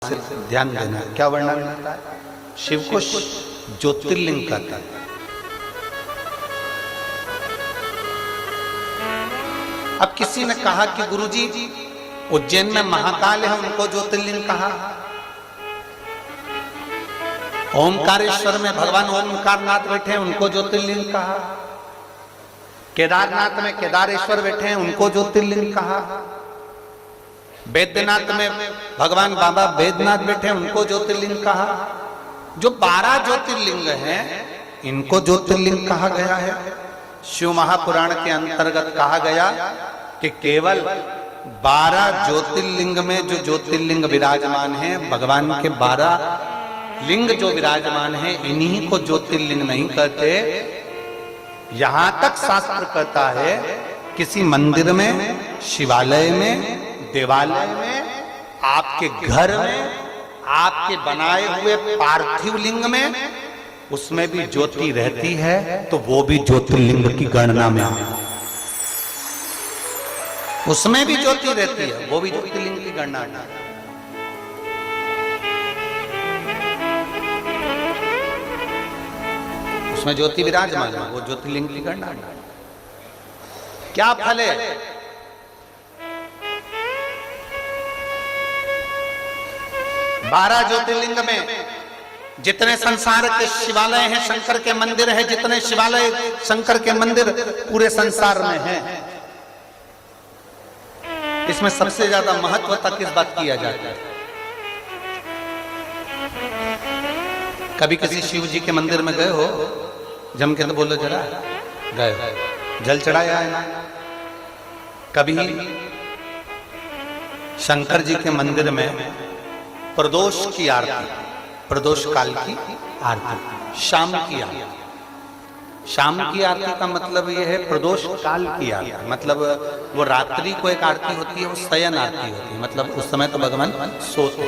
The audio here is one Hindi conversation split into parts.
से ध्यान देना। क्या वर्णन करता है? शिव को ज्योतिर्लिंग कहता है। अब किसी ने कहा कि गुरुजी उज्जैन में महाकाल है, उनको ज्योतिर्लिंग कहा। ओमकारेश्वर में भगवान ओमकारनाथ बैठे हैं, उनको ज्योतिर्लिंग कहा। केदारनाथ में केदारेश्वर बैठे हैं, उनको ज्योतिर्लिंग कहा। बैद्यनाथ में भगवान बाबा बैद्यनाथ बैठे हैं, उनको ज्योतिर्लिंग कहा। जो 12 ज्योतिर्लिंग हैं, इनको ज्योतिर्लिंग कहा गया है। शिव महापुराण के अंतर्गत कहा गया कि केवल 12 ज्योतिर्लिंग में जो ज्योतिर्लिंग विराजमान है, भगवान के 12 लिंग जो विराजमान है, इन्हीं को ज्योतिर्लिंग नहीं कहते। यहां तक शास्त्र कहता है किसी मंदिर में, शिवालय में, देवालय में, आपके घर में, आपके बनाए हुए पार्थिव लिंग में, उसमें भी ज्योति रहती है, तो वो भी ज्योतिर्लिंग की गणना में आता है। उसमें भी ज्योति रहती है, वो भी ज्योतिर्लिंग की गणना में। उसमें ज्योति विराजमान है, वो ज्योतिर्लिंग की गणना में। क्या फल है? बारह ज्योतिर्लिंग में जितने संसार के शिवालय हैं, शंकर के मंदिर हैं, जितने शिवालय शंकर के मंदिर पूरे संसार में हैं, इसमें सबसे ज्यादा महत्वता किस बात किया जाता है? कभी किसी शिव जी के मंदिर में गए हो? जम के तो बोलो जरा, गए, जल चढ़ाया है ना? कभी शंकर जी के मंदिर में प्रदोष की आरती, प्रदोष काल की आरती, शाम की आरती। शाम की आरती का मतलब यह है प्रदोष काल की आरती, मतलब वो रात्रि को एक आरती होती है, वो शयन आरती होती है, मतलब उस समय तो भगवान सोते।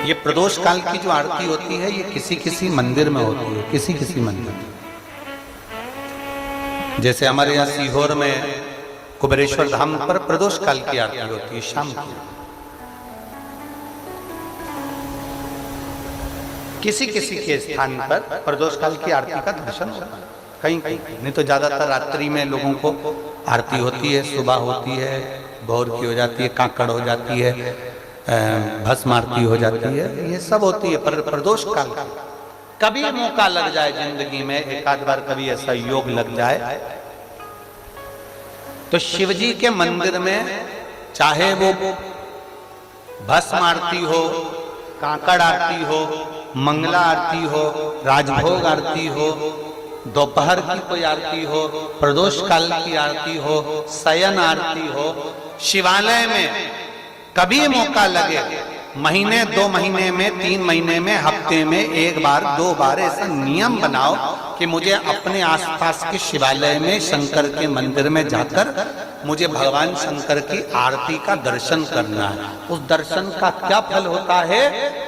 ये प्रदोष काल की जो आरती होती है, ये किसी किसी मंदिर में होती है, किसी किसी मंदिर में। जैसे हमारे यहाँ सीहोर में कुबेरेश्वर धाम पर प्रदोष काल की आरती होती है, शाम की। किसी किसी के स्थान पर प्रदोष काल की आरती का दर्शन होता है, कहीं कहीं, नहीं तो ज्यादातर रात्रि में लोगों को आरती होती है। सुबह होती है, भोर की हो जाती है, काकड़ हो जाती है, भस्म आरती हो जाती है, ये सब होती है। पर प्रदोष काल का कभी मौका लग जाए जिंदगी में, एक आध बार कभी ऐसा योग लग जाए, तो शिवजी के मंदिर में चाहे वो भस्म आरती हो, काकड़ आरती हो, मंगला आरती हो, राजभोग आरती हो, दोपहर की कोई आरती हो, प्रदोष काल की आरती हो, शयन आरती हो, शिवालय में कभी मौका लगे, महीने 2 महीने में, 3 महीने में, हफ्ते में 1 बार 2 बार ऐसा नियम बनाओ कि मुझे अपने आसपास के शिवालय में, शंकर के मंदिर में जाकर मुझे भगवान शंकर की आरती का दर्शन करना है। उस दर्शन का क्या फल होता है?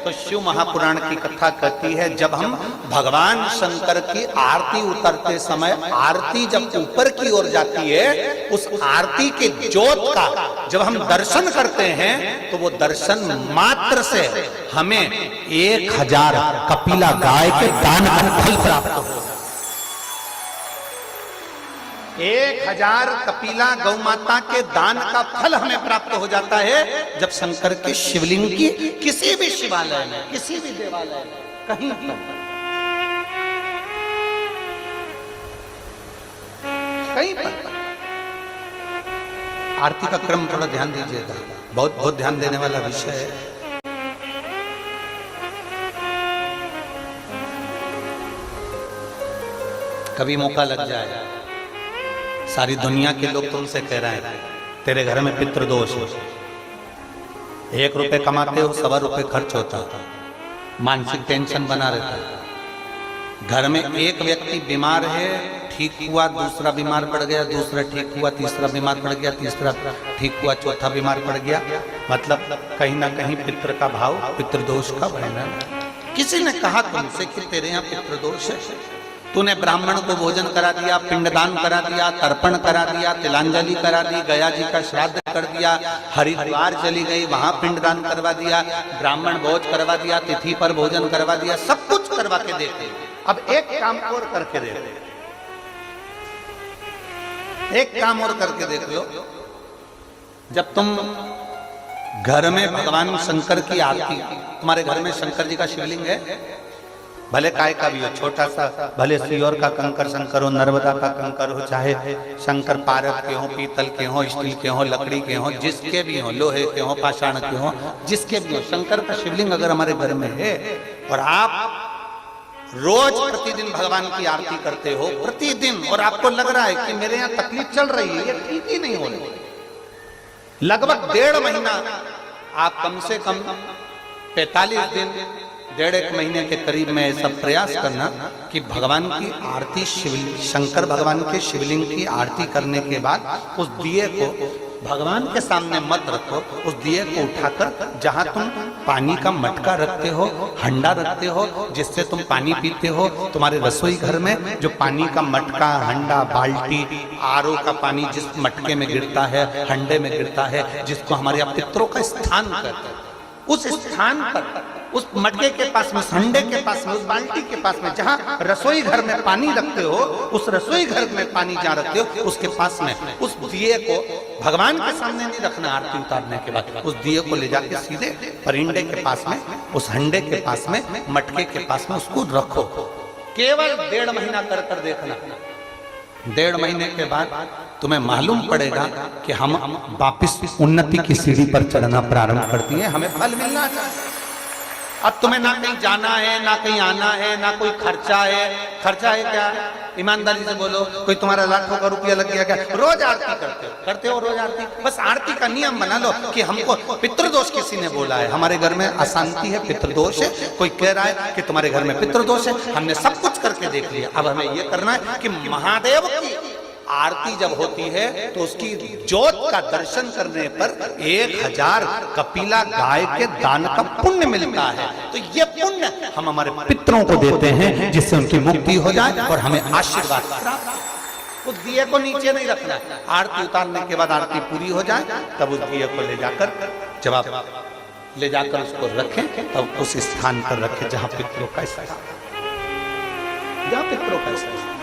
तो शिव महापुराण की कथा कहती है, जब हम भगवान शंकर की आरती उतरते समय, आरती जब ऊपर की ओर जाती है, उस आरती के ज्योत का जब हम दर्शन करते हैं, तो वो दर्शन मात्र से हमें 1000 कपिला गाय के दान का फल प्राप्त हो। 1000 कपिला गौ माता के दान का फल हमें प्राप्त हो जाता है, जब शंकर के शिवलिंग की किसी भी शिवालय में, किसी भी देवालय में, कहीं पर आरती का क्रम थोड़ा ध्यान दीजिएगा, बहुत बहुत ध्यान देने वाला विषय है। कभी मौका लग जाए, सारी दुनिया के लोग तुमसे कह रहे हैं तेरे घर में पितृदोष है, 1 रुपए कमाते हो, 1.25 रुपए खर्च होता है, मानसिक टेंशन बना रहता है। घर में एक व्यक्ति बीमार है, ठीक हुआ, दूसरा बीमार पड़ गया, दूसरा ठीक हुआ, तीसरा बीमार पड़ गया, तीसरा ठीक हुआ, चौथा बीमार पड़ गया, मतलब कहीं ना कहीं पितृ का भाव, पितृदोष का वर्णन। किसी ने कहा तुमसे कि तेरे यहाँ पितृदोष है, तूने ब्राह्मण को भोजन करा दिया, पिंडदान करा दिया, तर्पण करा दिया, तिलांजलि करा दी, गया जी का श्राद्ध कर दिया, हरिद्वार चली गई, वहां पिंडदान करवा दिया, ब्राह्मण भोज करवा दिया, तिथि पर भोजन करवा दिया, सब कुछ करवा के देते। अब एक काम और करके देख, एक काम और करके देख लो। जब तुम घर में भगवान शंकर की आरती, तुम्हारे घर में शंकर जी का शिवलिंग है, भले काय का भी हो, छोटा सा, भले सियोर का कंकर शंकर हो, नर्मदा का कंकर हो, चाहे शंकर पारद के हो, पीतल के हो, स्टील के हो, लकड़ी के हो, जिसके भी हो, लोहे के हो, पाषाण के हो, जिसके भी हो, शंकर का शिवलिंग अगर हमारे घर में है और आप रोज प्रतिदिन भगवान की आरती करते हो प्रतिदिन, और आपको लग रहा है कि मेरे यहाँ तकलीफ चल रही है, ये ठीक ही नहीं हो रही, लगभग 1.5 महीना आप कम से कम 45 दिन, 1.5 महीने के करीब में ऐसा प्रयास करना कि भगवान की आरती, शिवलिंग, शंकर भगवान के शिवलिंग की आरती करने के बाद उस दिए को भगवान के सामने मत रखो, उस दिए को उठाकर जहां तुम पानी का मटका रखते हो, हंडा रखते हो, जिससे तुम पानी पीते हो, तुम्हारे रसोई घर में जो पानी का मटका, हंडा, बाल्टी, आरओ का पानी जिस मटके में गिरता है, हंडे में गिरता है, जिसको हमारे यहाँ पितरों का स्थान कहते हैं, उस स्थान पर, उस मटके के पास में, हंडे के पास में, उस बाल्टी के पास में, जहां रसोई घर में पानी रखते हो, उस रसोई घर में पानी जहां रखते हो, उसके पास में उस दिए को भगवान के सामने नहीं रखना। आरती उतारने के बाद उस दिए को ले जाके सीधे परिंडे के पास में, उस हंडे के पास में, मटके के पास में उसको रखो। केवल 1.5 महीना कर कर देखना। 1.5 महीने के बाद तुम्हें मालूम पड़ेगा कि हम वापिस उन्नति की सीढ़ी पर चढ़ना प्रारंभ कर दिए, हमें फल मिलना चाहिए। अब तुम्हें ना कहीं जाना है, ना कहीं आना है, ना कोई खर्चा है। खर्चा है क्या? ईमानदारी से बोलो, कोई तुम्हारा लाखों का रुपया लग गया क्या? रोज आरती करते हो रोज आरती। बस आरती का नियम बना लो कि हमको पितृदोष किसी ने बोला है, हमारे घर में अशांति है, पितृदोष है, कोई कह रहा है कि तुम्हारे घर में पितृदोष है, हमने सब कुछ करके देख लिया। अब हमें ये करना है कि महादेव की आरती जब होती है तो उसकी ज्योत का दर्शन करने पर 1000 कपिला गाय के दान का पुण्य मिलता है। तो ये पुण्य हम हमारे पितरों को देते हैं, जिससे उनकी मुक्ति हो जाए और हमें आशीर्वाद प्राप्त। उस दिए को नीचे नहीं रखना, आरती उतारने के बाद आरती पूरी हो जाए तब उस दिए को ले जाकर, जब आप ले जाकर उसको रखें तब उस स्थान पर रखें जहां पितरों का स्थान, जहां पितरों का स्थान।